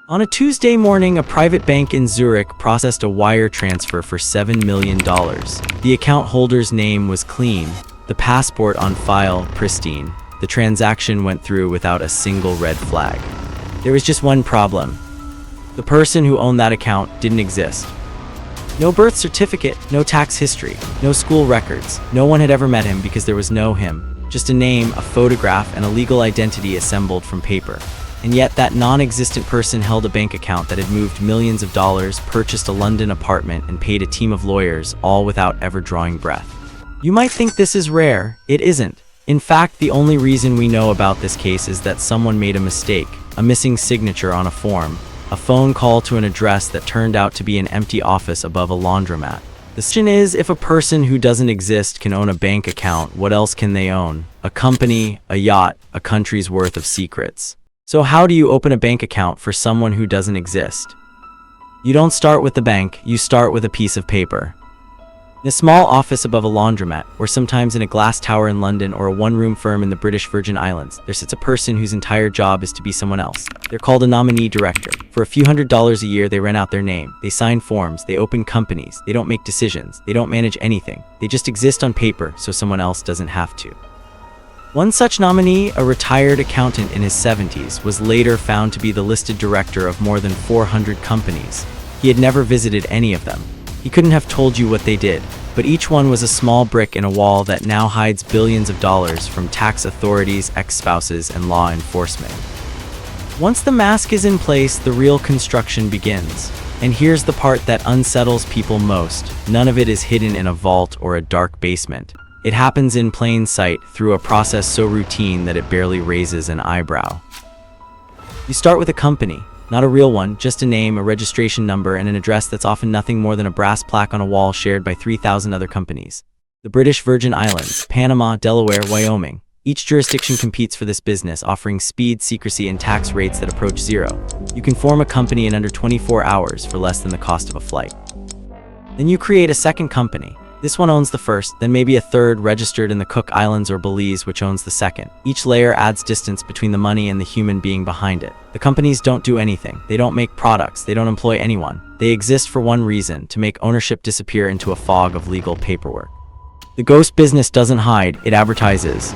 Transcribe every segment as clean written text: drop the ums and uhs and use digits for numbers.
On a Tuesday morning, a private bank in Zurich processed a wire transfer for $7 million. The account holder's name was clean, the passport on file pristine. The transaction went through without a single red flag. There was just one problem. The person who owned that account didn't exist. No birth certificate, no tax history, no school records. No one had ever met him because there was no him. Just a name, a photograph, and a legal identity assembled from paper. And yet that non-existent person held a bank account that had moved millions of dollars, purchased a London apartment, and paid a team of lawyers, all without ever drawing breath. You might think this is rare. It isn't. In fact, the only reason we know about this case is that someone made a mistake, a missing signature on a form, a phone call to an address that turned out to be an empty office above a laundromat. The question is, if a person who doesn't exist can own a bank account, what else can they own? A company, a yacht, a country's worth of secrets. So how do you open a bank account for someone who doesn't exist? You don't start with the bank, you start with a piece of paper. In a small office above a laundromat, or sometimes in a glass tower in London or a one-room firm in the British Virgin Islands, there sits a person whose entire job is to be someone else. They're called a nominee director. For a few $100s a year, they rent out their name. They sign forms, they open companies, they don't make decisions, they don't manage anything. They just exist on paper so someone else doesn't have to. One such nominee, a retired accountant in his 70s, was later found to be the listed director of more than 400 companies. He had never visited any of them. He couldn't have told you what they did, but each one was a small brick in a wall that now hides billions of dollars from tax authorities, ex-spouses, and law enforcement. Once the mask is in place, the real construction begins. And here's the part that unsettles people most. None of it is hidden in a vault or a dark basement. It happens in plain sight through a process so routine that it barely raises an eyebrow. You start with a company, not a real one, just a name, a registration number, and an address that's often nothing more than a brass plaque on a wall shared by 3,000 other companies. The British Virgin Islands, Panama, Delaware, Wyoming. Each jurisdiction competes for this business, offering speed, secrecy, and tax rates that approach zero. You can form a company in under 24 hours for less than the cost of a flight. Then you create a second company. This one owns the first, then maybe a third registered in the Cook Islands or Belize, which owns the second. Each layer adds distance between the money and the human being behind it. The companies don't do anything. They don't make products. They don't employ anyone. They exist for one reason: to make ownership disappear into a fog of legal paperwork. The ghost business doesn't hide, it advertises.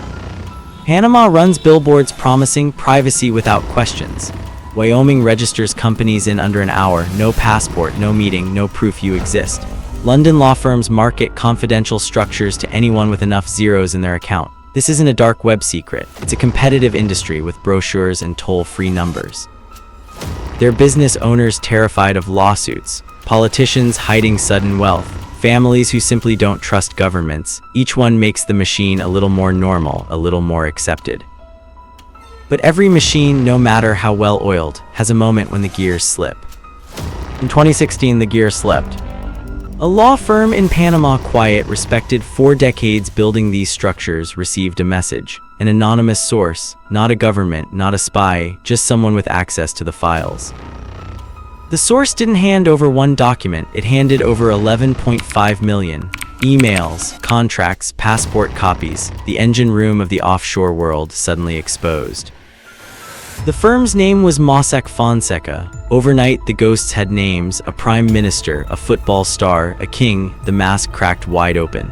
Panama runs billboards promising privacy without questions. Wyoming registers companies in under an hour, no passport, no meeting, no proof you exist. London law firms market confidential structures to anyone with enough zeros in their account. This isn't a dark web secret. It's a competitive industry with brochures and toll-free numbers. Their business owners terrified of lawsuits, politicians hiding sudden wealth, families who simply don't trust governments. Each one makes the machine a little more normal, a little more accepted. But every machine, no matter how well oiled, has a moment when the gears slip. In 2016, the gear slipped. A law firm in Panama, quiet, respected, 4 decades building these structures, received a message. An anonymous source, not a government, not a spy, just someone with access to the files. The source didn't hand over one document, it handed over 11.5 million. Emails, contracts, passport copies, the engine room of the offshore world suddenly exposed. The firm's name was Mossack Fonseca. Overnight, the ghosts had names: a prime minister, a football star, a king. The mask cracked wide open.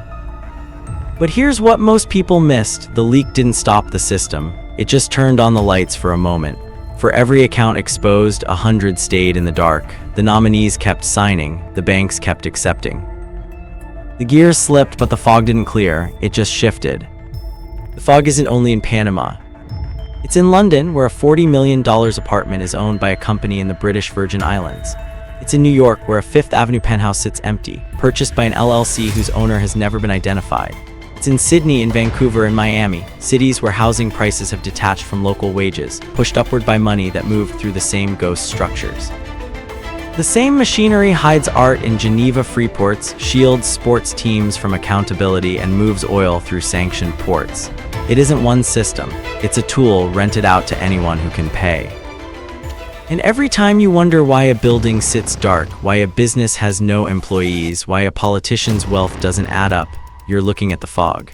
But here's what most people missed: the leak didn't stop the system. It just turned on the lights for a moment. For every account exposed, 100 stayed in the dark. The nominees kept signing, the banks kept accepting. The gears slipped, but the fog didn't clear, it just shifted. The fog isn't only in Panama. It's in London, where a $40 million apartment is owned by a company in the British Virgin Islands. It's in New York, where a Fifth Avenue penthouse sits empty, purchased by an LLC whose owner has never been identified. It's in Sydney, in Vancouver, and Miami, cities where housing prices have detached from local wages, pushed upward by money that moved through the same ghost structures. The same machinery hides art in Geneva freeports, shields sports teams from accountability, and moves oil through sanctioned ports. It isn't one system, it's a tool rented out to anyone who can pay. And every time you wonder why a building sits dark, why a business has no employees, why a politician's wealth doesn't add up, you're looking at the fog.